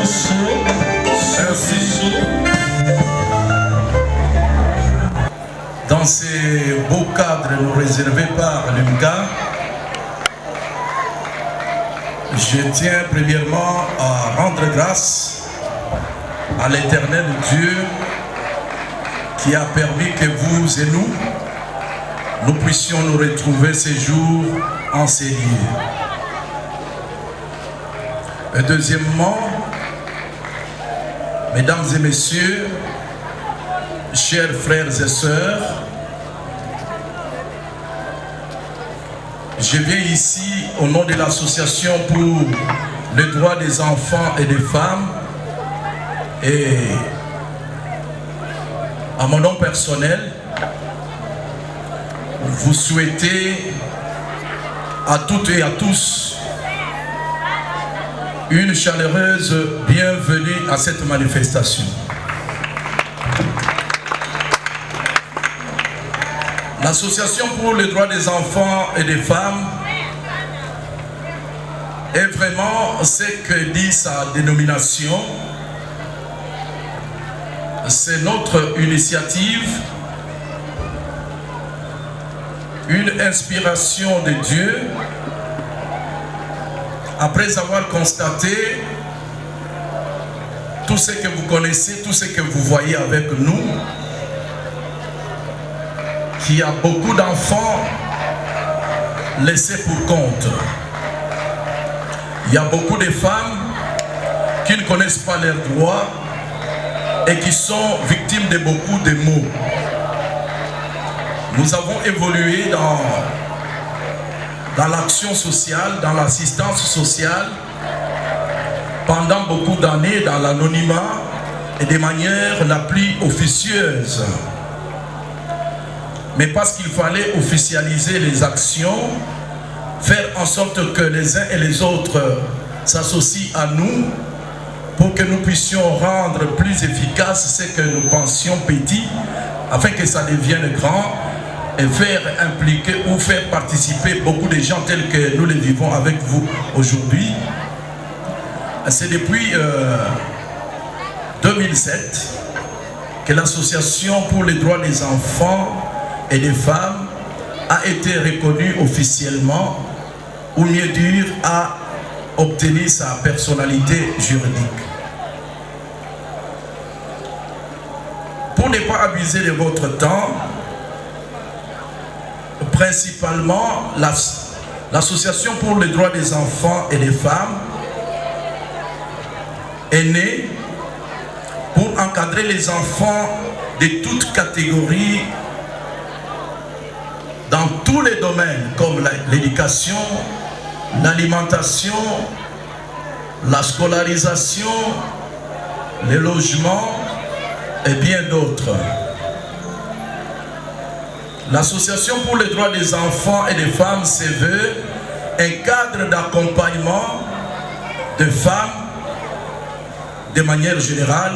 Merci. Dans ces beaux cadres nous réservés par l'UMCA, je tiens premièrement à rendre grâce à l'Éternel Dieu qui a permis que vous et nous puissions nous retrouver ces jours en ces lieux. Et deuxièmement, mesdames et messieurs, chers frères et sœurs, je viens ici au nom de l'association pour les droits des enfants et des femmes et à mon nom personnel, vous souhaiter à toutes et à tous une chaleureuse bienvenue à cette manifestation. L'association pour les droits des enfants et des femmes est vraiment ce que dit sa dénomination. C'est notre initiative, une inspiration de Dieu après avoir constaté tout ce que vous connaissez, tout ce que vous voyez avec nous, qu'il y a beaucoup d'enfants laissés pour compte. Il y a beaucoup de femmes qui ne connaissent pas leurs droits et qui sont victimes de beaucoup de maux. Nous avons évolué dans l'action sociale, dans l'assistance sociale, pendant beaucoup d'années dans l'anonymat et de manière la plus officieuse. Mais parce qu'il fallait officialiser les actions, faire en sorte que les uns et les autres s'associent à nous pour que nous puissions rendre plus efficace ce que nous pensions petit, afin que ça devienne grand et faire impliquer ou faire participer beaucoup de gens tels que nous les vivons avec vous aujourd'hui. C'est depuis 2007 que l'Association pour les droits des enfants et des femmes a été reconnue officiellement, ou mieux dire, a obtenu sa personnalité juridique. Pour ne pas abuser de votre temps, principalement l'Association pour les droits des enfants et des femmes est née pour encadrer les enfants de toutes catégories dans tous les domaines comme l'éducation, l'alimentation, la scolarisation, les logements et bien d'autres. L'Association pour les droits des enfants et des femmes se veut un cadre d'accompagnement de femmes de manière générale,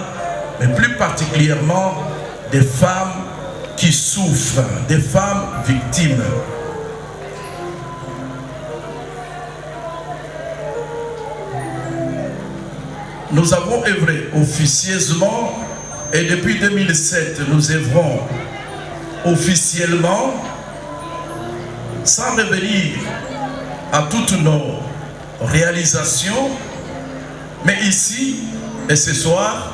mais plus particulièrement des femmes qui souffrent, des femmes victimes. Nous avons œuvré officieusement et depuis 2007, nous œuvrons officiellement sans revenir à toutes nos réalisations, mais ici et ce soir,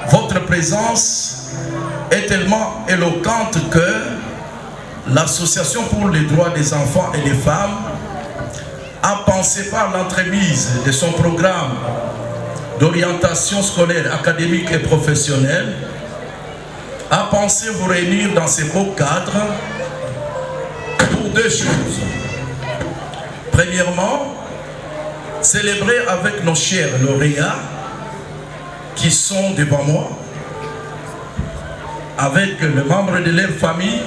votre présence est tellement éloquente que l'Association pour les droits des enfants et des femmes a pensé par l'entremise de son programme d'orientation scolaire, académique et professionnelle, a pensé vous réunir dans ces beaux cadres pour deux choses. Premièrement, célébrer avec nos chers lauréats qui sont devant moi, avec les membres de leur famille,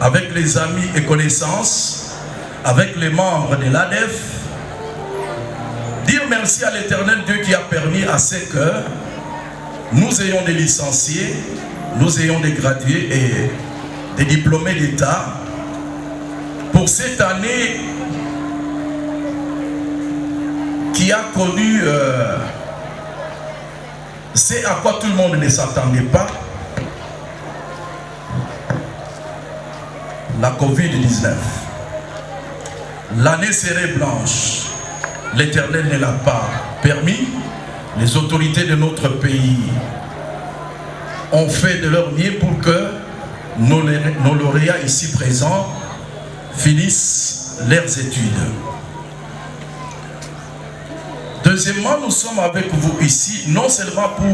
avec les amis et connaissances, avec les membres de l'ADEF, dire merci à l'Éternel Dieu qui a permis à ce que nous ayons des licenciés, nous ayons des gradués et des diplômés d'État pour cette année qui a connu c'est à quoi tout le monde ne s'attendait pas, la Covid-19. L'année serait blanche, l'Éternel ne l'a pas permis. Les autorités de notre pays ont fait de leur mieux pour que nos lauréats ici présents finissent leurs études. Deuxièmement, nous sommes avec vous ici, non seulement pour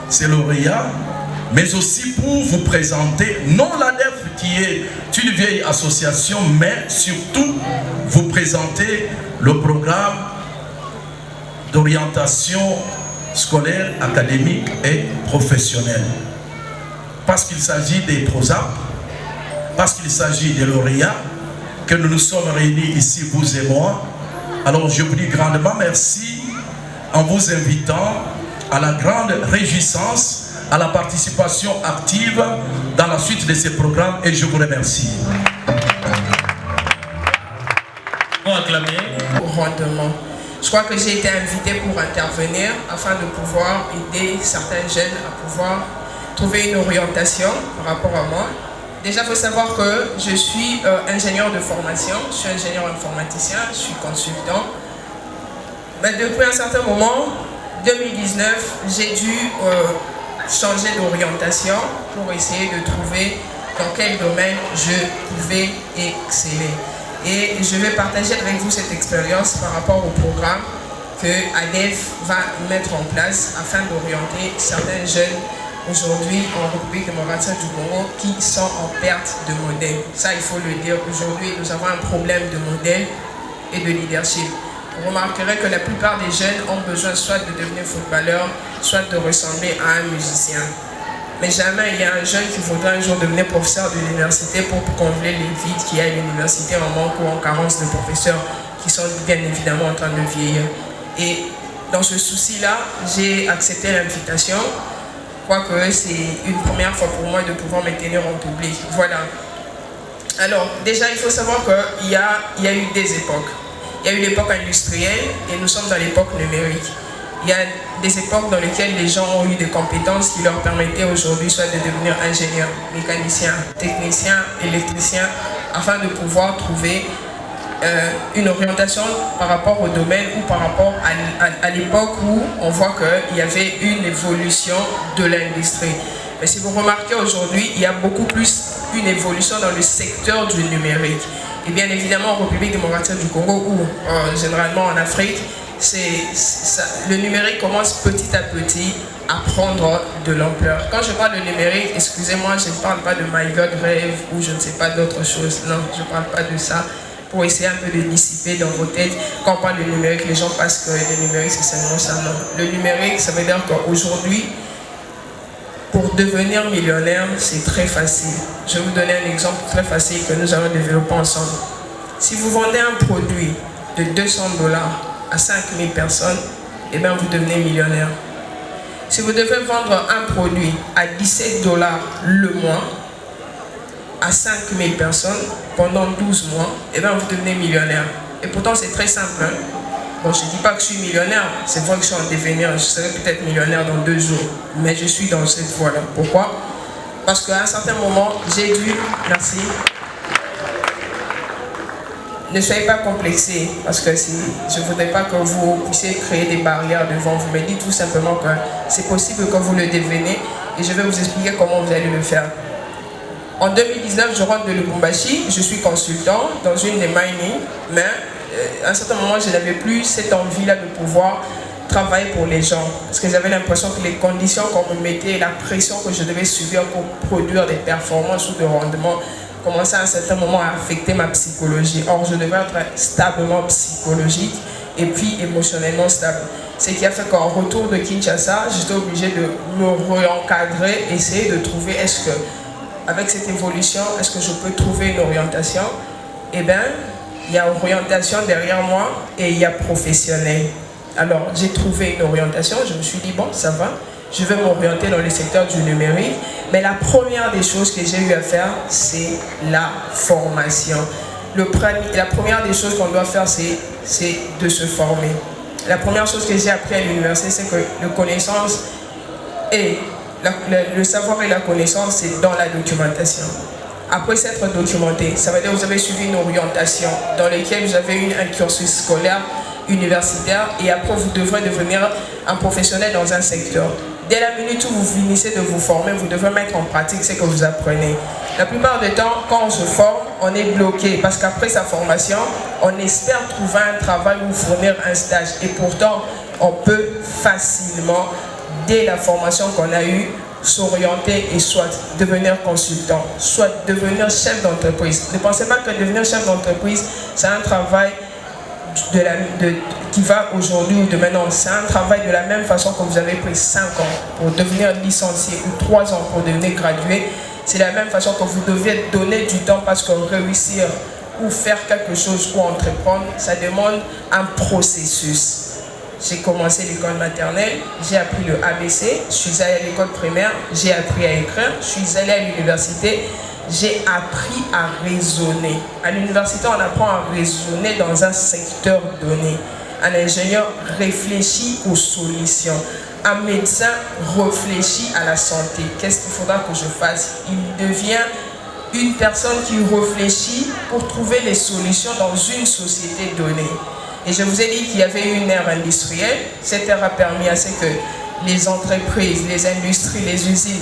ces lauréats, mais aussi pour vous présenter, non l'ADEF qui est une vieille association, mais surtout vous présenter le programme d'orientation scolaire, académique et professionnelle. Parce qu'il s'agit des PROSAP, parce qu'il s'agit des lauréats, que nous nous sommes réunis ici, vous et moi. Alors je vous dis grandement merci en vous invitant à la grande réjouissance, à la participation active dans la suite de ces programmes et je vous remercie. On va acclamer. Rendement. Je crois que j'ai été invité pour intervenir afin de pouvoir aider certains jeunes à pouvoir trouver une orientation par rapport à moi. Déjà, il faut savoir que je suis ingénieur de formation, je suis ingénieur informaticien, je suis consultant. Mais depuis un certain moment, 2019, j'ai dû changer d'orientation pour essayer de trouver dans quel domaine je pouvais exceller. Et je vais partager avec vous cette expérience par rapport au programme que ADEF va mettre en place afin d'orienter certains jeunes aujourd'hui en République démocratique du Congo qui sont en perte de modèle. Ça, il faut le dire. Aujourd'hui, nous avons un problème de modèle et de leadership. Vous remarquerez que la plupart des jeunes ont besoin soit de devenir footballeur, soit de ressembler à un musicien. Mais jamais il y a un jeune qui voudra un jour devenir professeur de l'université pour combler les vides qu'il y a à l'université en manque ou en carence de professeurs qui sont bien évidemment en train de vieillir. Et dans ce souci-là, j'ai accepté l'invitation. Je crois que c'est une première fois pour moi de pouvoir me tenir en public. Voilà. Alors, déjà, il faut savoir qu'il y a eu des époques. Il y a eu l'époque industrielle et nous sommes dans l'époque numérique. Il y a des époques dans lesquelles les gens ont eu des compétences qui leur permettaient aujourd'hui soit de devenir ingénieur, mécanicien, technicien, électricien, afin de pouvoir trouver une orientation par rapport au domaine ou par rapport à l'époque où on voit qu'il y avait une évolution de l'industrie. Mais si vous remarquez aujourd'hui, il y a beaucoup plus une évolution dans le secteur du numérique. Et bien évidemment en République démocratique du Congo ou généralement en Afrique, le numérique commence petit à petit à prendre de l'ampleur. Quand je parle de numérique, excusez-moi, je ne parle pas de My God Rêve ou je ne sais pas d'autres choses. Non, je ne parle pas de ça. Pour essayer un peu de dissiper dans vos têtes. Quand on parle de numérique, les gens pensent que le numérique, c'est seulement ça. Non. Le numérique, ça veut dire qu'aujourd'hui, pour devenir millionnaire, c'est très facile. Je vais vous donner un exemple très facile que nous allons développer ensemble. Si vous vendez un produit de 200 $ à 5000 personnes, eh bien vous devenez millionnaire. Si vous devez vendre un produit à 17 $ le mois, à 5000 personnes pendant 12 mois, et bien vous devenez millionnaire. Et pourtant c'est très simple. Hein? Bon, je ne dis pas que je suis millionnaire, c'est vrai que je suis en devenir, je serai peut-être millionnaire dans 2 jours, mais je suis dans cette voie-là. Pourquoi? Parce qu'à un certain moment, j'ai dû, merci, ne soyez pas complexés, parce que je ne voudrais pas que vous puissiez créer des barrières devant vous, mais dites tout simplement que c'est possible que vous le devenez, et je vais vous expliquer comment vous allez le faire. En 2019, je rentre de Lubumbashi, je suis consultant dans une des mining, mais à un certain moment, je n'avais plus cette envie-là de pouvoir travailler pour les gens. Parce que j'avais l'impression que les conditions qu'on me mettait, la pression que je devais subir pour produire des performances ou de rendement, commençaient à un certain moment à affecter ma psychologie. Or, je devais être stablement psychologique et puis émotionnellement stable. Ce qui a fait qu'en retour de Kinshasa, j'étais obligé de me réencadrer, essayer de trouver est-ce que avec cette évolution, est-ce que je peux trouver une orientation? Eh bien, il y a orientation derrière moi et il y a professionnel. Alors, j'ai trouvé une orientation, je me suis dit, bon, ça va, je vais m'orienter dans le secteur du numérique. Mais la première des choses que j'ai eu à faire, c'est la formation. La première des choses qu'on doit faire, c'est de se former. La première chose que j'ai appris à l'université, c'est que la connaissance et le savoir et la connaissance, c'est dans la documentation. Après s'être documenté, ça veut dire que vous avez suivi une orientation dans laquelle vous avez eu un cursus scolaire, universitaire, et après vous devrez devenir un professionnel dans un secteur. Dès la minute où vous finissez de vous former, vous devrez mettre en pratique ce que vous apprenez. La plupart du temps, quand on se forme, on est bloqué parce qu'après sa formation, on espère trouver un travail ou fournir un stage. Et pourtant, on peut facilement, dès la formation qu'on a eue, s'orienter et soit devenir consultant, soit devenir chef d'entreprise. Ne pensez pas que devenir chef d'entreprise, c'est un travail qui va aujourd'hui ou demain. Non, c'est un travail de la même façon que vous avez pris 5 ans pour devenir licencié ou 3 ans pour devenir gradué. C'est la même façon que vous devez donner du temps parce que réussir ou faire quelque chose ou entreprendre, ça demande un processus. J'ai commencé l'école maternelle, j'ai appris le ABC, je suis allée à l'école primaire, j'ai appris à écrire, je suis allée à l'université, j'ai appris à raisonner. À l'université, on apprend à raisonner dans un secteur donné. Un ingénieur réfléchit aux solutions. Un médecin réfléchit à la santé. Qu'est-ce qu'il faudra que je fasse? Il devient une personne qui réfléchit pour trouver les solutions dans une société donnée. Et je vous ai dit qu'il y avait une ère industrielle. Cette ère a permis à ce que les entreprises, les industries, les usines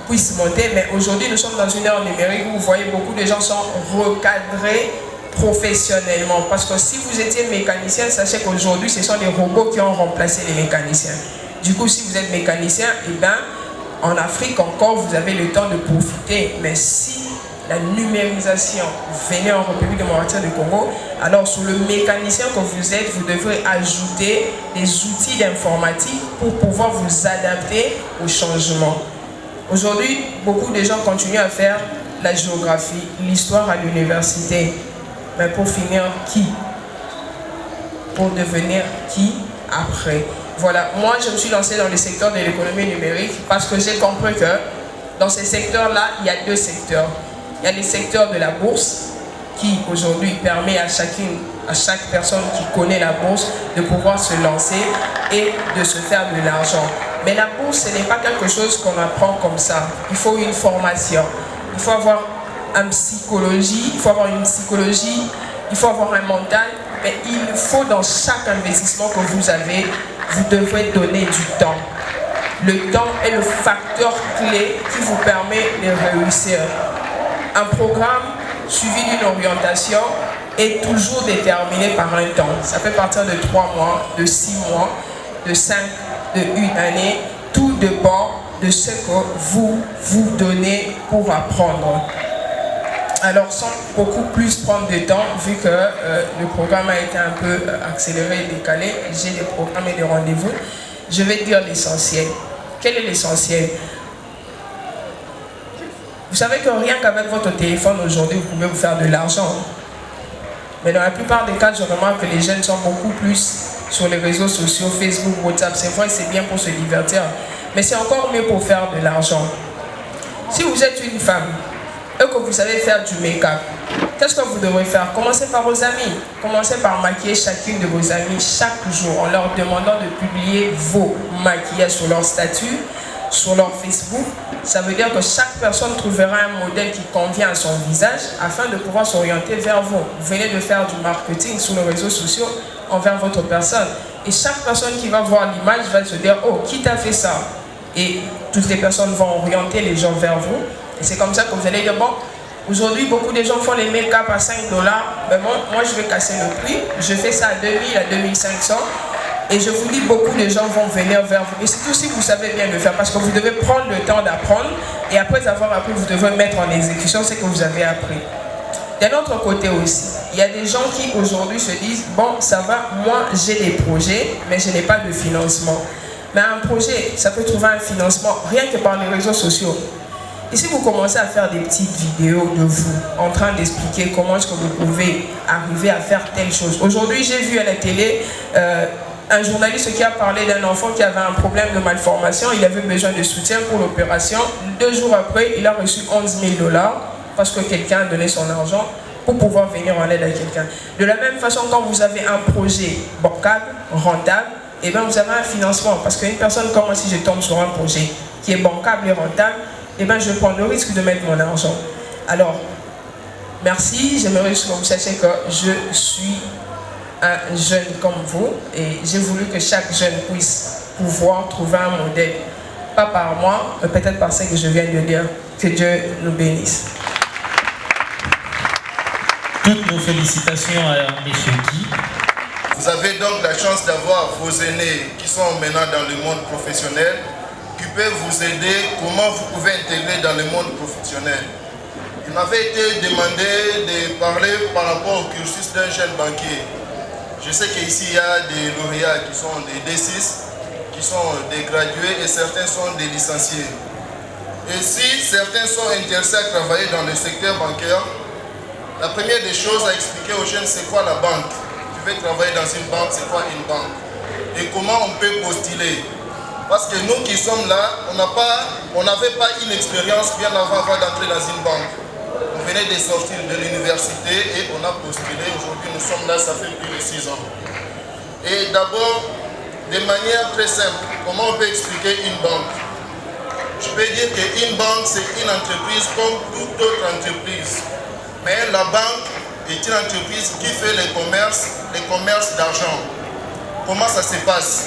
puissent monter. Mais aujourd'hui, nous sommes dans une ère numérique où vous voyez beaucoup de gens sont recadrés professionnellement. Parce que si vous étiez mécanicien, sachez qu'aujourd'hui, ce sont les robots qui ont remplacé les mécaniciens. Du coup, si vous êtes mécanicien, eh bien, en Afrique encore, vous avez le temps de profiter. Mais si la numérisation venait en République démocratique du Congo, alors sur le mécanicien que vous êtes, vous devrez ajouter des outils d'informatique pour pouvoir vous adapter aux changements. Aujourd'hui, beaucoup de gens continuent à faire la géographie, l'histoire à l'université. Mais pour finir, qui? Pour devenir qui après? Voilà, moi je me suis lancé dans le secteur de l'économie numérique parce que j'ai compris que dans ces secteurs-là, il y a 2 secteurs. Il y a le secteur de la bourse qui aujourd'hui permet à chaque personne qui connaît la bourse de pouvoir se lancer et de se faire de l'argent. Mais la bourse, ce n'est pas quelque chose qu'on apprend comme ça. Il faut une formation. Il faut avoir une psychologie, il faut avoir un mental. Mais il faut dans chaque investissement que vous avez, vous devrez donner du temps. Le temps est le facteur clé qui vous permet de réussir. Un programme suivi d'une orientation est toujours déterminé par un temps. Ça peut partir de 3 mois, de 6 mois, de 5, de 1 année. Tout dépend de ce que vous donnez pour apprendre. Alors, sans beaucoup plus prendre de temps, vu que le programme a été un peu accéléré et décalé, j'ai des programmes et des rendez-vous, je vais dire l'essentiel. Quel est l'essentiel? Vous savez que rien qu'avec votre téléphone aujourd'hui, vous pouvez vous faire de l'argent. Mais dans la plupart des cas, je remarque que les jeunes sont beaucoup plus sur les réseaux sociaux, Facebook, WhatsApp. C'est vrai, c'est bien pour se divertir. Mais c'est encore mieux pour faire de l'argent. Si vous êtes une femme et que vous savez faire du make-up, qu'est-ce que vous devrez faire? Commencez par vos amis. Commencez par maquiller chacune de vos amies chaque jour en leur demandant de publier vos maquillages sur leur statut, sur leur Facebook. Ça veut dire que chaque personne trouvera un modèle qui convient à son visage afin de pouvoir s'orienter vers vous. Vous venez de faire du marketing sur les réseaux sociaux envers votre personne. Et chaque personne qui va voir l'image va se dire « Oh, qui t'a fait ça ?» Et toutes les personnes vont orienter les gens vers vous. Et c'est comme ça que vous allez dire « Bon, aujourd'hui, beaucoup de gens font les make-up à $5. Ben moi, je vais casser le prix. Je fais ça à 2000, à 2500. » Et je vous dis, beaucoup de gens vont venir vers vous. Et surtout si vous savez bien le faire, parce que vous devez prendre le temps d'apprendre. Et après avoir appris, vous devez mettre en exécution ce que vous avez appris. D'un autre côté aussi, il y a des gens qui aujourd'hui se disent, bon, ça va, moi j'ai des projets, mais je n'ai pas de financement. Mais un projet, ça peut trouver un financement rien que par les réseaux sociaux. Et si vous commencez à faire des petites vidéos de vous, en train d'expliquer comment est-ce que vous pouvez arriver à faire telle chose. Aujourd'hui, j'ai vu à la télé un journaliste qui a parlé d'un enfant qui avait un problème de malformation. Il avait besoin de soutien pour l'opération. 2 jours après, il a reçu $11 000 parce que quelqu'un a donné son argent pour pouvoir venir en aide à quelqu'un. De la même façon, quand vous avez un projet bancable, rentable, et bien vous avez un financement. Parce qu'une personne comme moi, si je tombe sur un projet qui est bancable et rentable, et bien je prends le risque de mettre mon argent. Alors, merci, j'aimerais juste que vous sachiez que je suis un jeune comme vous et j'ai voulu que chaque jeune puisse pouvoir trouver un modèle. Pas par moi, mais peut-être par ce que je viens de dire. Que Dieu nous bénisse. Toutes nos félicitations à M. Guy. Vous avez donc la chance d'avoir vos aînés qui sont maintenant dans le monde professionnel, qui peuvent vous aider, comment vous pouvez intégrer dans le monde professionnel. Il m'avait été demandé de parler par rapport au cursus d'un jeune banquier. Je sais qu'ici il y a des lauréats qui sont des D6, qui sont des gradués et certains sont des licenciés. Et si certains sont intéressés à travailler dans le secteur bancaire, la première des choses à expliquer aux jeunes, c'est quoi la banque? Tu veux travailler dans une banque, c'est quoi une banque? Et comment on peut postuler? Parce que nous qui sommes là, on n'avait pas une expérience bien avant d'entrer dans une banque. On venait de sortir de l'université et on a postulé. Aujourd'hui, nous sommes là, ça fait plus de 6 ans. Et d'abord, de manière très simple, comment on peut expliquer une banque? Je peux dire qu'une banque, c'est une entreprise comme toute autre entreprise. Mais la banque est une entreprise qui fait les commerces d'argent. Comment ça se passe?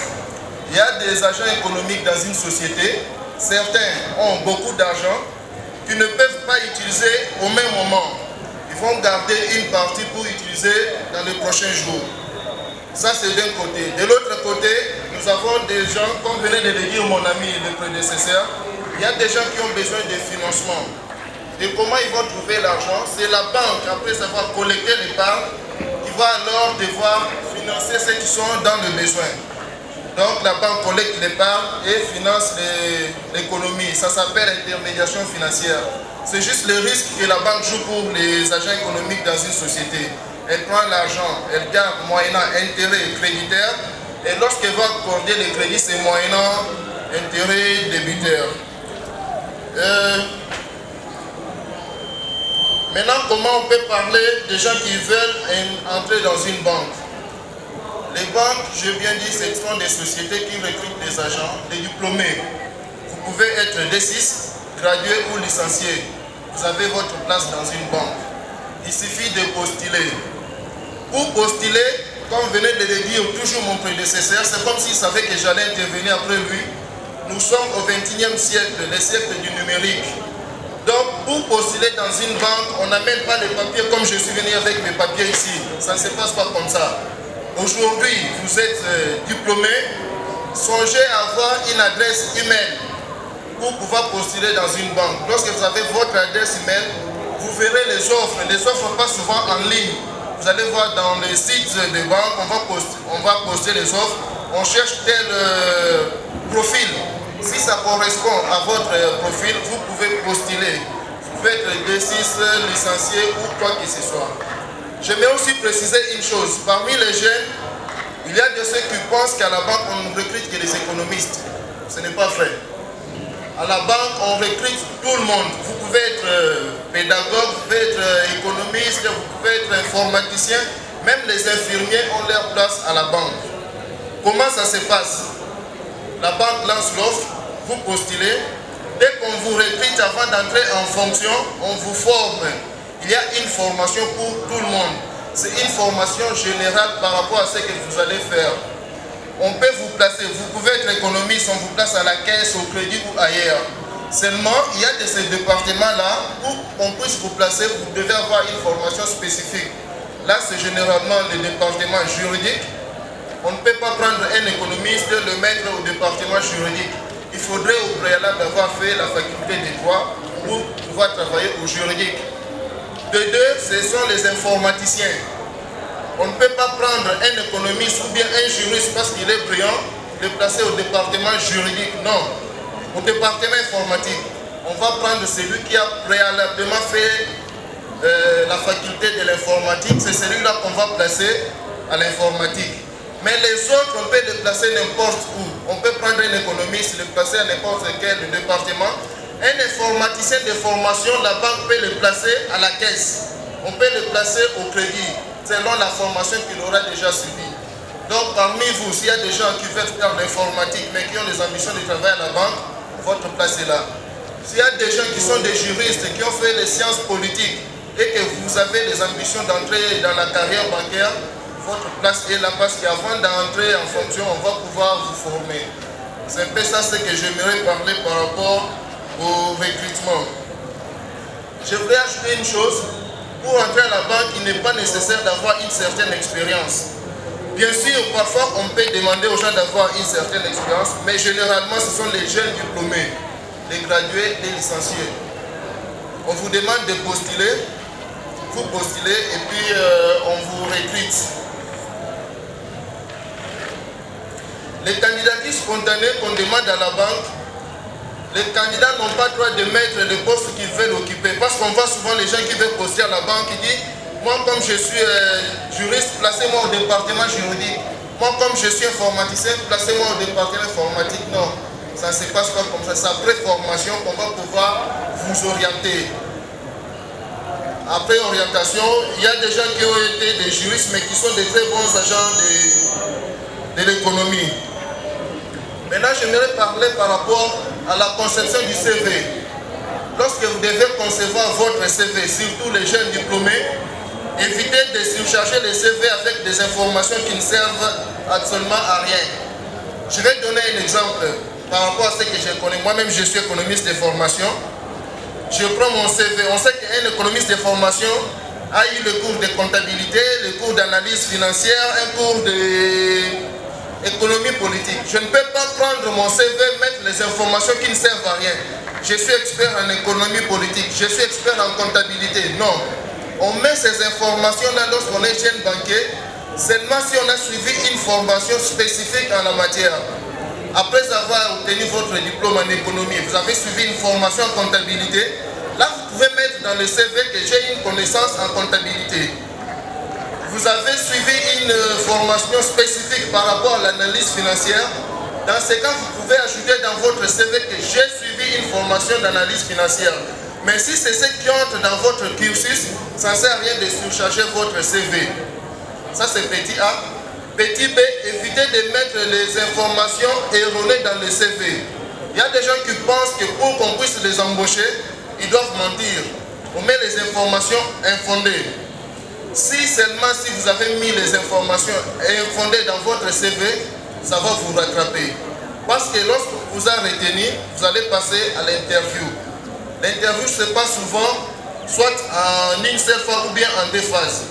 Il y a des agents économiques dans une société. Certains ont beaucoup d'argent qu'ils ne peuvent pas utiliser au même moment. Ils vont garder une partie pour utiliser dans les prochains jours. Ça, c'est d'un côté. De l'autre côté, nous avons des gens, comme venait de le dire mon ami le prédécesseur, il y a des gens qui ont besoin de financement. Et comment ils vont trouver l'argent? C'est la banque, après avoir collecté l'épargne, qui va alors devoir financer ceux qui sont dans le besoin. Donc la banque collecte l'épargne et finance l'économie. Ça s'appelle intermédiation financière. C'est juste le risque que la banque joue pour les agents économiques dans une société. Elle prend l'argent, elle garde moyennant intérêt créditaire, et lorsqu'elle va accorder les crédits, c'est moyennant intérêt débiteur. Maintenant, comment on peut parler des gens qui veulent entrer dans une banque? Les banques, je viens de dire, ce sont des sociétés qui recrutent des agents, des diplômés. Vous pouvez être D6, gradué ou licencié. Vous avez votre place dans une banque. Il suffit de postuler. Pour postuler, comme venait de le dire toujours mon prédécesseur, c'est comme s'il savait que j'allais intervenir après lui. Nous sommes au XXIe siècle, le siècle du numérique. Donc, pour postuler dans une banque, on n'amène pas les papiers comme je suis venu avec mes papiers ici. Ça ne se passe pas comme ça. Aujourd'hui, vous êtes diplômé, songez à avoir une adresse email pour pouvoir postuler dans une banque. Lorsque vous avez votre adresse email, vous verrez les offres. Les offres pas souvent en ligne. Vous allez voir dans les sites de banque, on va poster les offres. On cherche tel profil. Si ça correspond à votre profil, vous pouvez postuler. Vous pouvez être D6, licencié ou quoi que ce soit. J'aimerais aussi préciser une chose. Parmi les jeunes, il y a de ceux qui pensent qu'à la banque, on ne recrute que des économistes. Ce n'est pas vrai. À la banque, on recrute tout le monde. Vous pouvez être pédagogue, vous pouvez être économiste, vous pouvez être informaticien. Même les infirmiers ont leur place à la banque. Comment ça se passe? La banque lance l'offre, vous postulez. Dès qu'on vous recrute avant d'entrer en fonction, on vous forme. Il y a une formation pour tout le monde. C'est une formation générale par rapport à ce que vous allez faire. On peut vous placer, vous pouvez être économiste, on vous place à la caisse, au crédit ou ailleurs. Seulement, il y a de ces départements-là où on puisse vous placer, vous devez avoir une formation spécifique. Là, c'est généralement le département juridique. On ne peut pas prendre un économiste, le mettre au département juridique. Il faudrait au préalable avoir fait la faculté des droits pour pouvoir travailler au juridique. De deux, ce sont les informaticiens. On ne peut pas prendre un économiste ou bien un juriste parce qu'il est brillant, le placer au département juridique. Non, au département informatique. On va prendre celui qui a préalablement fait la faculté de l'informatique. C'est celui-là qu'on va placer à l'informatique. Mais les autres, on peut les placer n'importe où. On peut prendre un économiste, le placer à n'importe quel département. Un informaticien de formation, la banque peut le placer à la caisse. on peut le placer au crédit selon la formation qu'il aura déjà suivie. Donc parmi vous, s'il y a des gens qui veulent faire l'informatique mais qui ont des ambitions de travailler à la banque, votre place est là. S'il y a des gens qui sont des juristes, qui ont fait les sciences politiques et que vous avez des ambitions d'entrer dans la carrière bancaire, votre place est là parce qu'avant d'entrer en fonction, on va pouvoir vous former. C'est un peu ça ce que j'aimerais parler par rapport au recrutement. Je voudrais ajouter une chose. Pour entrer à la banque, il n'est pas nécessaire d'avoir une certaine expérience. Bien sûr, parfois on peut demander aux gens d'avoir une certaine expérience, mais généralement ce sont les jeunes diplômés, les gradués, les licenciés. On vous demande de postuler, vous postulez et puis on vous recrute. Les candidatures spontanées qu'on demande à la banque, les candidats n'ont pas le droit de mettre les postes qu'ils veulent occuper. Parce qu'on voit souvent les gens qui veulent poster à la banque qui disent « Moi, comme je suis juriste, placez-moi au département juridique. Moi, comme je suis informaticien, placez-moi au département informatique. » Non, ça ne se passe pas comme ça. C'est après formation qu'on va pouvoir vous orienter. Après orientation, il y a des gens qui ont été des juristes, mais qui sont des très bons agents de l'économie. Maintenant, j'aimerais parler par rapport à la conception du CV. Lorsque vous devez concevoir votre CV, surtout les jeunes diplômés, évitez de surcharger les CV avec des informations qui ne servent absolument à rien. Je vais donner un exemple par rapport à ce que je connais. Moi-même, je suis économiste de formation. Je prends mon CV. On sait qu'un économiste de formation a eu le cours de comptabilité, le cours d'analyse financière, un cours de économie politique. Je ne peux pas prendre mon CV, mettre les informations qui ne servent à rien. Je suis expert en économie politique, je suis expert en comptabilité. Non. On met ces informations-là lorsqu'on est jeune banquier, seulement si on a suivi une formation spécifique en la matière. Après avoir obtenu votre diplôme en économie, vous avez suivi une formation en comptabilité, là vous pouvez mettre dans le CV que j'ai une connaissance en comptabilité. Vous avez suivi une formation spécifique par rapport à l'analyse financière. Dans ce cas, vous pouvez ajouter dans votre CV que j'ai suivi une formation d'analyse financière. Mais si c'est ce qui entre dans votre cursus, ça ne sert à rien de surcharger votre CV. Ça, c'est petit A. Petit B, évitez de mettre les informations erronées dans le CV. Il y a des gens qui pensent que pour qu'on puisse les embaucher, ils doivent mentir. On met les informations infondées. Si seulement si vous avez mis les informations infondées dans votre CV, ça va vous rattraper. Parce que lorsque vous a retenu, vous allez passer à l'interview. L'interview se passe souvent, soit en une seule fois ou bien en deux phases.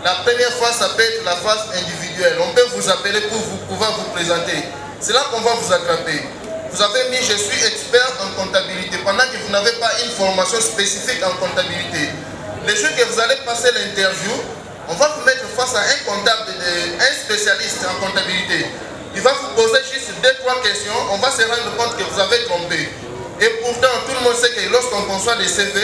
La première phase, ça peut être la phase individuelle. On peut vous appeler pour pouvoir vous présenter. C'est là qu'on va vous attraper. Vous avez mis « Je suis expert en comptabilité » pendant que vous n'avez pas une formation spécifique en comptabilité. Le jour que vous allez passer l'interview, on va vous mettre face à un comptable, un spécialiste en comptabilité. Il va vous poser juste 2-3 questions, on va se rendre compte que vous avez trompé. Et pourtant, tout le monde sait que lorsqu'on conçoit des CV,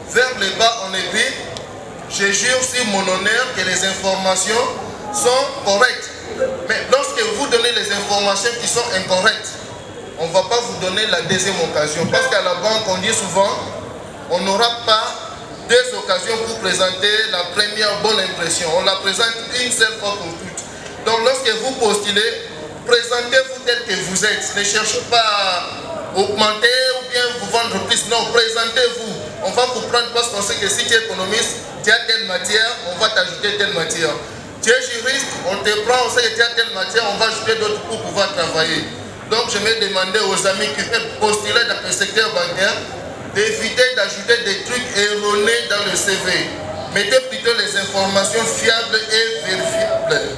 vers le bas on écrit « Je jure sur mon honneur que les informations sont correctes ». Mais lorsque vous donnez les informations qui sont incorrectes, on ne va pas vous donner la deuxième occasion. Parce qu'à la banque, on dit souvent, on n'aura pas deux occasions pour présenter la première bonne impression. On la présente une seule fois pour toutes. Donc lorsque vous postulez, présentez-vous tel que vous êtes. Ne cherchez pas à augmenter ou bien vous vendre plus. Non, présentez-vous. On va vous prendre parce qu'on sait que si tu es économiste, tu as telle matière, on va t'ajouter telle matière. Tu es juriste, on te prend, on sait que tu as telle matière, on va ajouter d'autres pour pouvoir travailler. Donc je vais demander aux amis qui veulent postuler dans le secteur bancaire d'éviter d'ajouter des trucs erronés dans le CV. Mettez plutôt les informations fiables et vérifiables.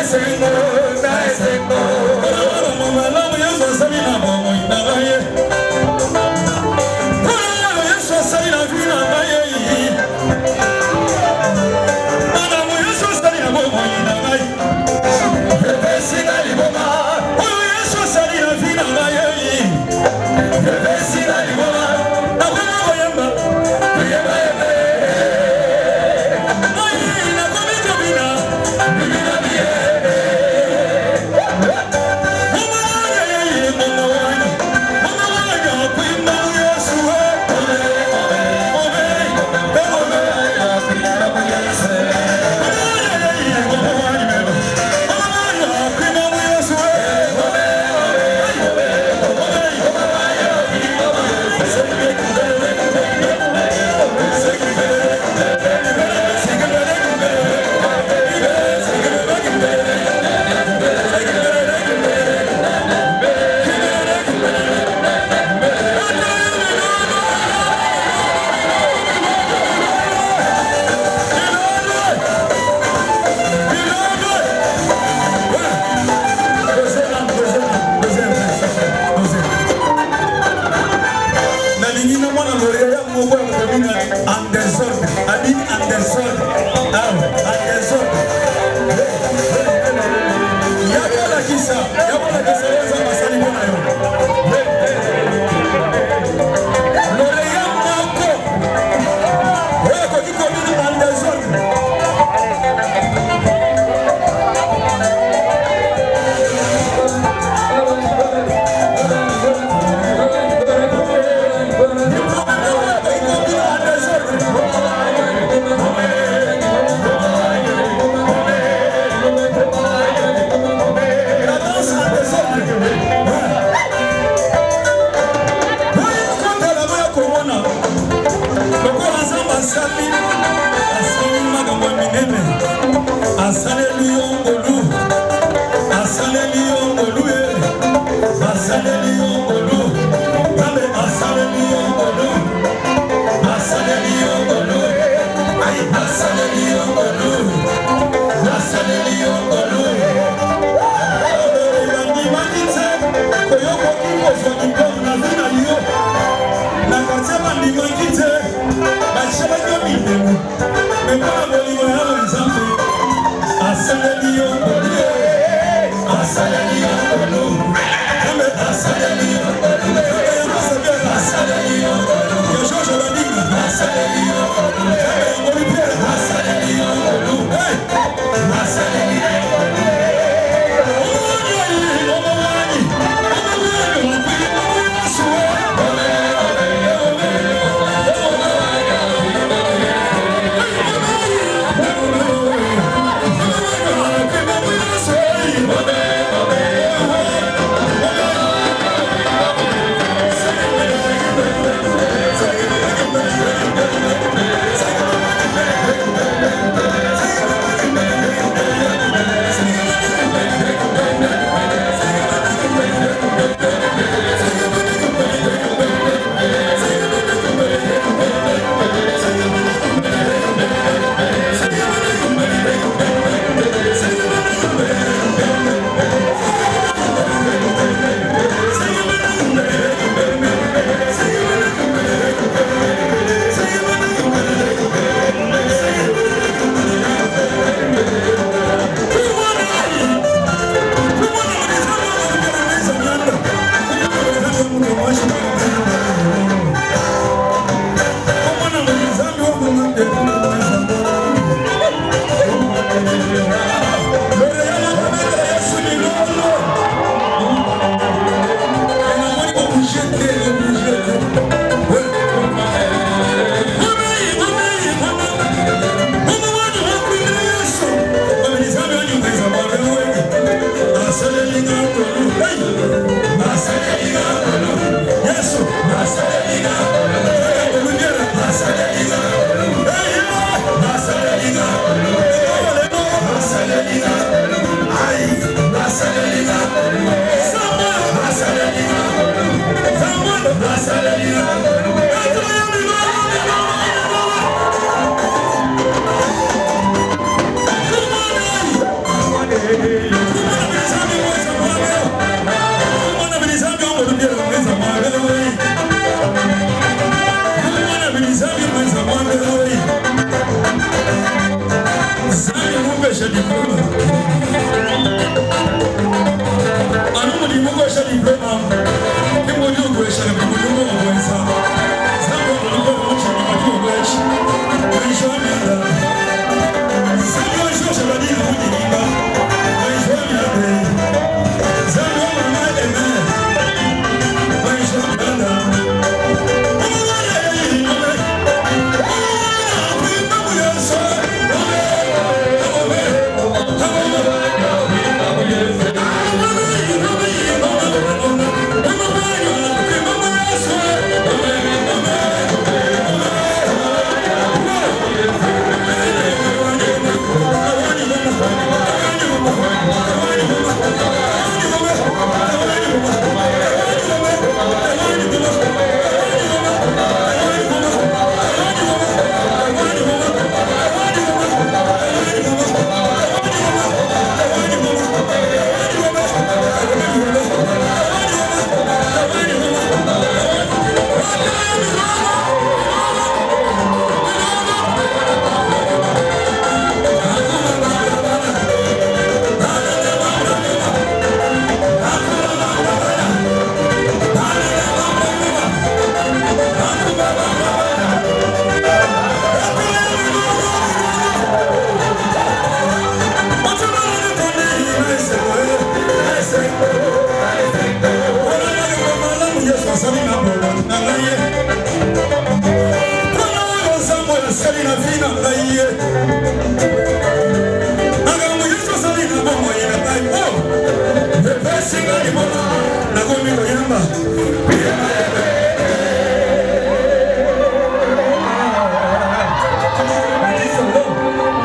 Yes,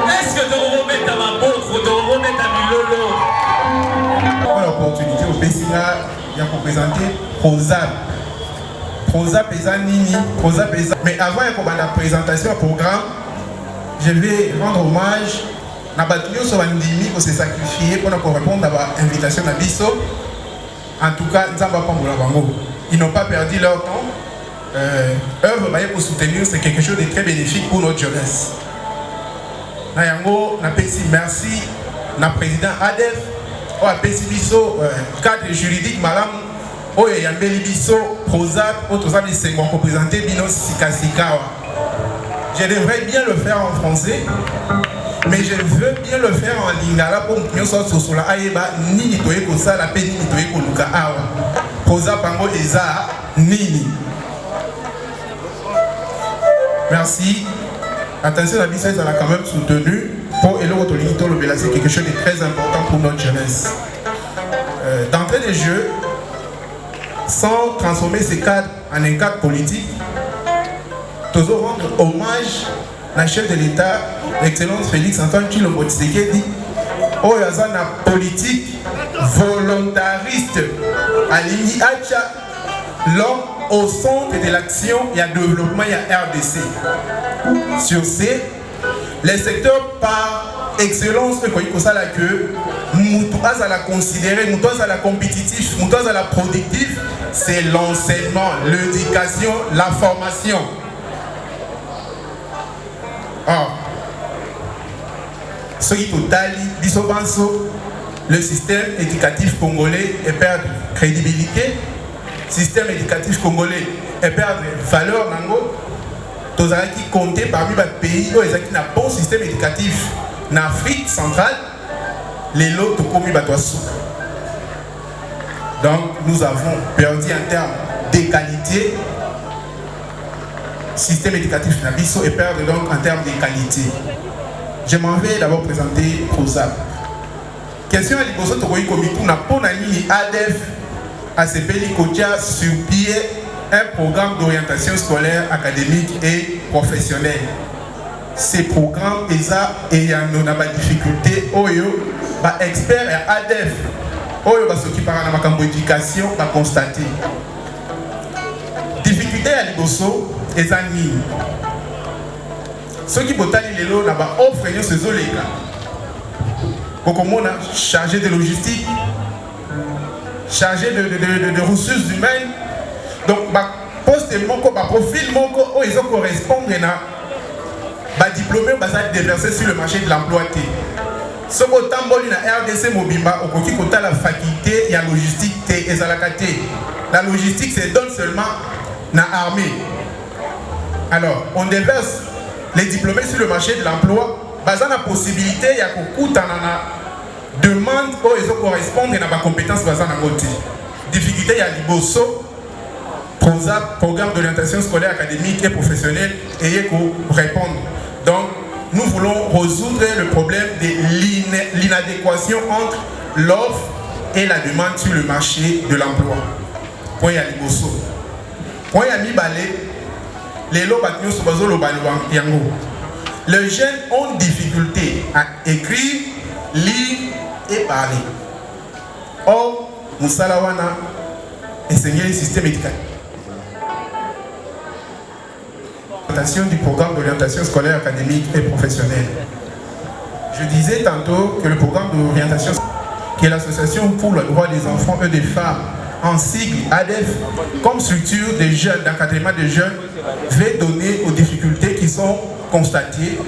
Est-ce que tu remettre à ma pauvre ProZap. ProZap eza nini? ProZap eza. Mais avant de la présentation du programme, je vais rendre hommage à Batunyo Sobandimi pour se sacrifier pour répondre à l'invitation de Bisso. En tout cas, ils n'ont pas perdu leur temps. Œuvre pour soutenir, c'est quelque chose de très bénéfique pour notre jeunesse. Merci na président ADEF, cadre juridique madame Oyambeli Bisso, ProZap, représenté Bino Sikasikawa. Je devrais bien le faire en français, mais je veux bien le faire en lingala pour que nous soyons sur la Aïba, Nini Toeko Sala, Nini Toeko Luka Awa. ProZap Pango Eza, Nini. Merci. Attention, la BISA a quand même soutenu pour Elo Otolinito Lobela, c'est quelque chose de très important pour notre jeunesse. D'entrée de jeu, sans transformer ces cadres en un cadre politique, nous devons rendre hommage à la chef de l'État, l'excellence Félix Antoine Tshilombo Tshisekedi, où il y a une politique volontariste à l'Ini Hacha, l'homme au centre de l'action et du développement de la RDC. Sur ces, les secteurs par excellence que nous la considérer, nous la compétitif, nous la productif, c'est l'enseignement, l'éducation, la formation. Or, ce qui le système éducatif congolais est perdre crédibilité, le système éducatif congolais est perdre valeur nango. Tous qui comptent parmi les pays où ils ont un bon système éducatif en Afrique centrale, les lots commis batouassou. Donc nous avons perdu en termes de qualité. Le système éducatif Nabiso et perdre donc en termes de qualité. Je m'en vais d'abord présenter ProZap. Question à l'Iboso Tokoyi Komitou n'a pas nani ADEF à ce pays Kotia sur pied un programme d'orientation scolaire, académique et professionnelle. Ces programmes ESA et en a des difficultés, Oyo, expert et ADEF, Oyo, ceux qui parlent de la éducation, va constater. Difficulté à l'Iboso, et Zani. Ceux qui botalent les lots, offrent ce zoléga. Kokomona, chargé de logistique, chargé de ressources humaines. Donc, poste mon profil mon ils correspondent à diplômé déversé sur le marché de l'emploi. Ce que tamboli na RDC Mobimba au côté de la faculté et la logistique et la logistique se donne seulement dans l'armée. Alors, on déverse les diplômés sur le marché de l'emploi, basant la possibilité il y a beaucoup de demandes où ils correspondent à la compétence basée dans côté. Difficulté il y a Liboso. ProZap, programme d'orientation scolaire, académique et professionnelle, et pour répondre. Donc, nous voulons résoudre le problème de l'inadéquation entre l'offre et la demande sur le marché de l'emploi. Point à Liboso. Point à Mibale, les lobatnios sobazo yango. Les jeunes ont difficulté à écrire, lire et parler. Or, Moussalawana enseigner le système éducatif. Du programme d'orientation scolaire, académique et professionnelle. Je disais tantôt que le programme d'orientation, qui est l'association pour le droit des enfants et des femmes, en sigle ADEF, comme structure des jeunes, d'encadrement des jeunes, va donner aux difficultés qui sont constatées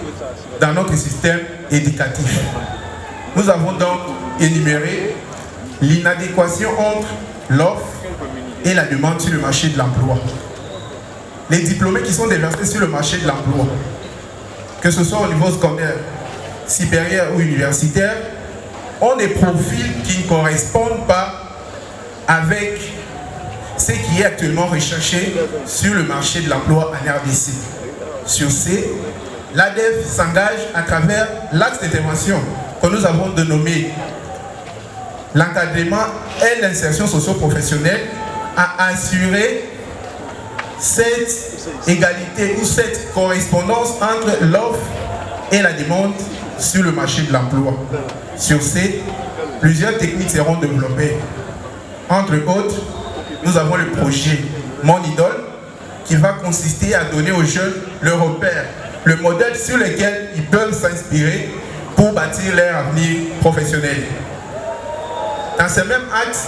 dans notre système éducatif. Nous avons donc énuméré l'inadéquation entre l'offre et la demande sur le marché de l'emploi. Les diplômés qui sont déversés sur le marché de l'emploi, que ce soit au niveau scolaire, supérieur ou universitaire, ont des profils qui ne correspondent pas avec ce qui est actuellement recherché sur le marché de l'emploi en RDC. Sur ce, l'ADEF s'engage à travers l'axe d'intervention que nous avons dénommé l'encadrement et l'insertion socio-professionnelle à assurer cette égalité ou cette correspondance entre l'offre et la demande sur le marché de l'emploi. Sur ces, plusieurs techniques seront développées. Entre autres, nous avons le projet Mon Idole, qui va consister à donner aux jeunes le repère, le modèle sur lequel ils peuvent s'inspirer pour bâtir leur avenir professionnel. Dans ce même axe,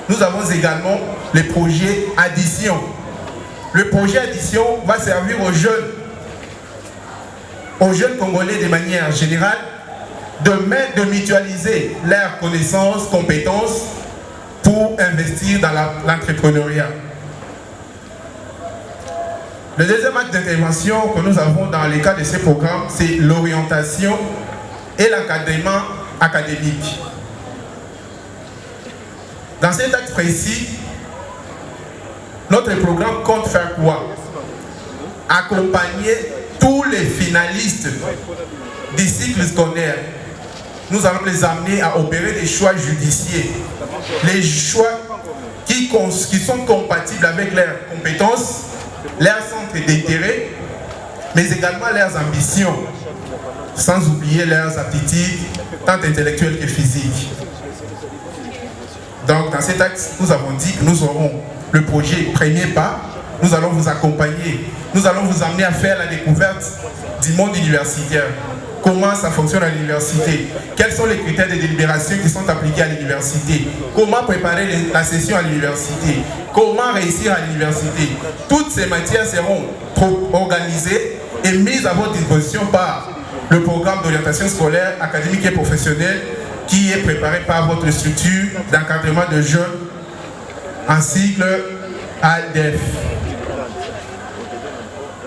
nous avons également le projet Addition. Le projet Addition va servir aux jeunes Congolais de manière générale, de mutualiser leurs connaissances, compétences pour investir dans l'entrepreneuriat. Le deuxième acte d'intervention que nous avons dans le cadre de ces programmes, c'est l'orientation et l'encadrement académique. Dans cet acte précis, notre programme compte faire quoi? Accompagner tous les finalistes des cycles scolaires. Nous allons les amener à opérer des choix judicieux, les choix qui sont compatibles avec leurs compétences, leurs centres d'intérêt, mais également leurs ambitions, sans oublier leurs aptitudes, tant intellectuelles que physiques. Donc, dans cet axe, nous avons dit que nous aurons le projet Premier Pas. Nous allons vous accompagner, nous allons vous amener à faire la découverte du monde universitaire. Comment ça fonctionne à l'université? Quels sont les critères de délibération qui sont appliqués à l'université? Comment préparer la session à l'université? Comment réussir à l'université? Toutes ces matières seront organisées et mises à votre disposition par le programme d'orientation scolaire, académique et professionnelle qui est préparé par votre structure d'encadrement de jeunes en cycle ADEF.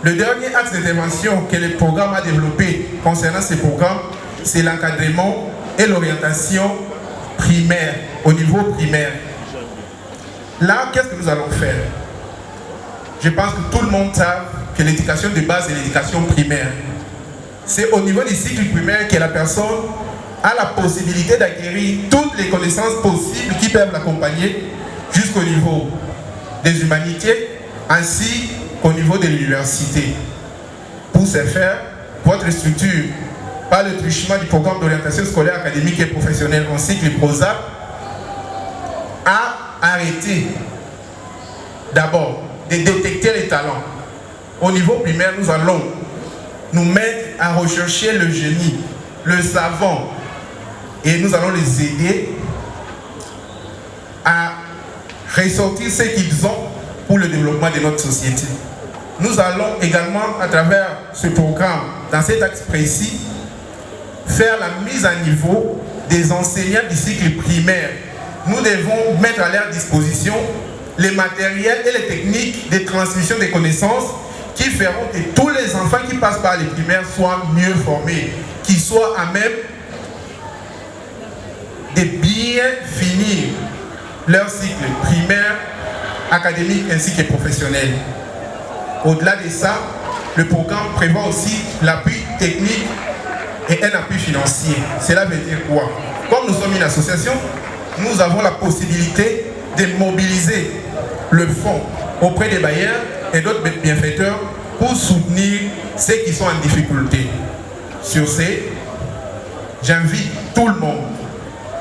Le dernier axe d'intervention que le programme a développé concernant ces programmes, c'est l'encadrement et l'orientation primaire, au niveau primaire. Là, qu'est-ce que nous allons faire? Je pense que tout le monde sait que l'éducation de base est l'éducation primaire. C'est au niveau du cycle primaire que la personne a la possibilité d'acquérir toutes les connaissances possibles qui peuvent l'accompagner jusqu'au niveau des humanités, ainsi qu'au niveau de l'université. Pour ce faire, votre structure, par le truchement du programme d'orientation scolaire, académique et professionnelle en cycle PROSAP, a arrêté d'abord de détecter les talents. Au niveau primaire, nous allons nous mettre à rechercher le génie, le savant, et nous allons les aider à ressortir ce qu'ils ont pour le développement de notre société. Nous allons également, à travers ce programme, dans cet axe précis, faire la mise à niveau des enseignants du cycle primaire. Nous devons mettre à leur disposition les matériels et les techniques de transmission des connaissances qui feront que tous les enfants qui passent par les primaires soient mieux formés, qu'ils soient à même de bien finir leur cycle primaire, académique ainsi que professionnel. Au-delà de ça, le programme prévoit aussi l'appui technique et un appui financier. Cela veut dire quoi? Comme nous sommes une association, nous avons la possibilité de mobiliser le fonds auprès des bailleurs et d'autres bienfaiteurs pour soutenir ceux qui sont en difficulté. Sur ce, j'invite tout le monde,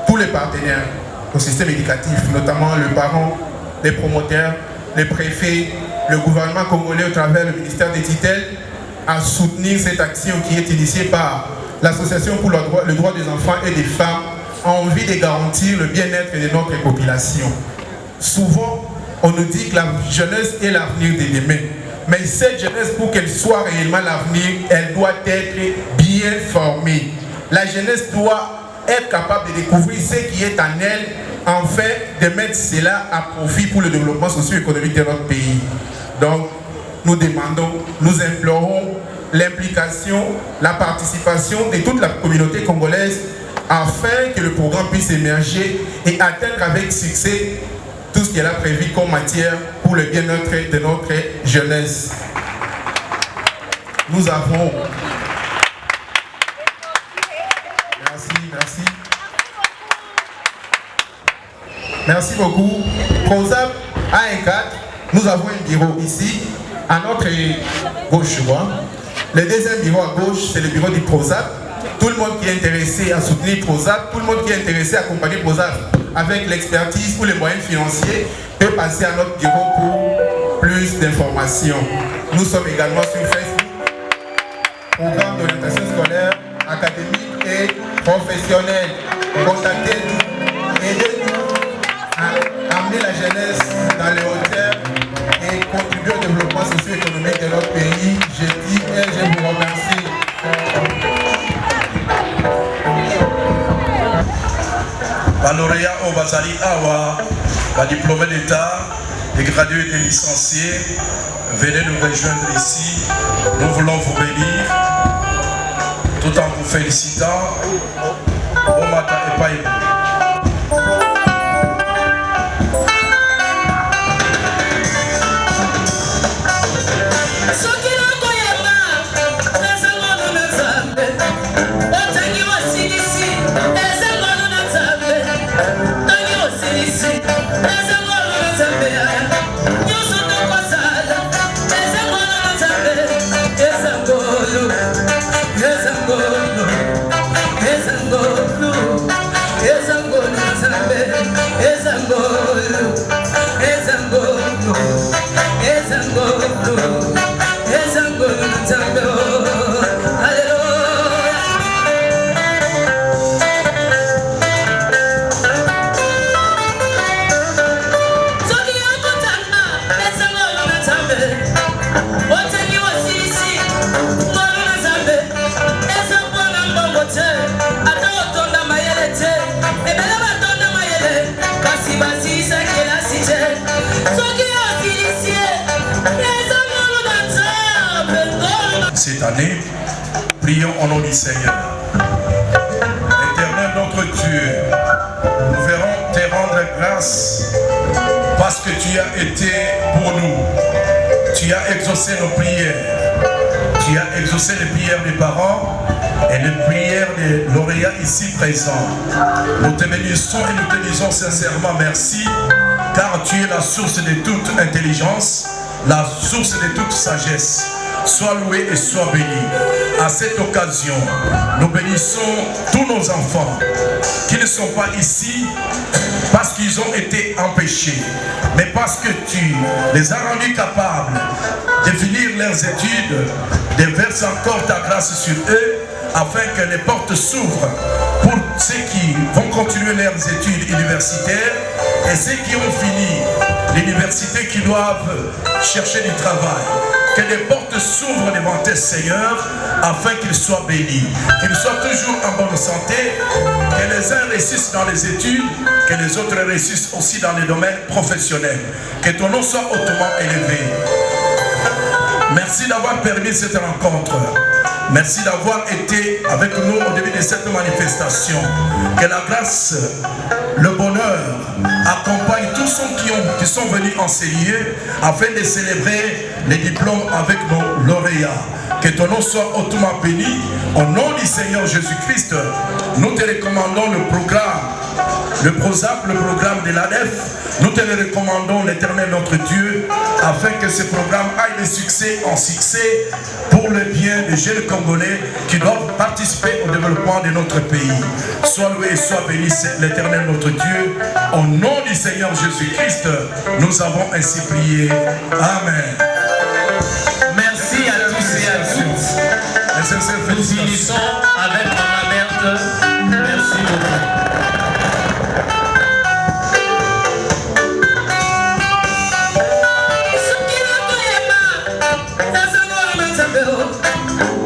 tous les partenaires au système éducatif, notamment le parent, les promoteurs, les préfets, le gouvernement congolais au travers du ministère des tutelles, à soutenir cette action qui est initiée par l'Association pour le droit des enfants et des femmes en vue de garantir le bien-être de notre population. Souvent, on nous dit que la jeunesse est l'avenir de demain. Mais cette jeunesse, pour qu'elle soit réellement l'avenir, elle doit être bien formée. La jeunesse doit être capable de découvrir ce qui est en elle, afin de mettre cela à profit pour le développement socio-économique de notre pays. Donc, nous demandons, nous implorons l'implication, la participation de toute la communauté congolaise afin que le programme puisse émerger et atteindre avec succès tout ce qu'elle a prévu comme matière pour le bien-être de notre jeunesse. Nous avons... Merci beaucoup. PROSAP a un cadre. Nous avons un bureau ici, à notre gauche. Le deuxième bureau à gauche, c'est le bureau du PROSAP. Tout le monde qui est intéressé à soutenir PROSAP, tout le monde qui est intéressé à accompagner PROSAP avec l'expertise ou les moyens financiers peut passer à notre bureau pour plus d'informations. Nous sommes également sur Facebook, programme d'orientation scolaire, académique et professionnelle. Contactez-nous, aidez-nous à amener la jeunesse dans les hauteurs et contribuer au développement socio-économique de notre pays. Je dis et je vous remercie. Lauréat au Bazali Awa, diplômé d'État, des gradués et des licenciés, venez nous rejoindre ici. Nous voulons vous bénir tout en vous félicitant. Bon matin et pas cette année, prions au nom du Seigneur. Éternel notre Dieu, nous verrons te rendre grâce parce que tu as été pour nous. Tu as exaucé nos prières. Tu as exaucé les prières des parents et les prières des lauréats ici présents. Nous te bénissons et nous te disons sincèrement merci, car tu es la source de toute intelligence, la source de toute sagesse. Sois loué et sois béni. À cette occasion, nous bénissons tous nos enfants qui ne sont pas ici parce qu'ils ont été empêchés, mais parce que tu les as rendus capables de finir leurs études, de verser encore ta grâce sur eux, afin que les portes s'ouvrent pour ceux qui vont continuer leurs études universitaires et ceux qui ont fini l'université, qui doivent chercher du travail. Que les portes s'ouvrent devant tes Seigneur, afin qu'ils soient bénis, qu'ils soient toujours en bonne santé, que les uns réussissent dans les études, que les autres réussissent aussi dans les domaines professionnels. Que ton nom soit hautement élevé. Merci d'avoir permis cette rencontre. Merci d'avoir été avec nous au début de cette manifestation. Que la grâce, le bonheur accompagne tous ceux qui sont venus enseigner afin de célébrer les diplômes avec nos lauréats. Que ton nom soit hautement béni. Au nom du Seigneur Jésus-Christ, nous te recommandons le programme, le PROSAP, le programme de l'ADEF. Nous te le recommandons, l'Éternel notre Dieu, afin que ce programme aille de succès en succès pour le bien des jeunes Congolais qui doivent participer au développement de notre pays. Sois loué et sois béni, l'Éternel notre Dieu. Au nom du Seigneur Jésus-Christ, nous avons ainsi prié. Amen. Merci à tous et à toutes. Nous finissons avec Maman Berthe. Merci beaucoup.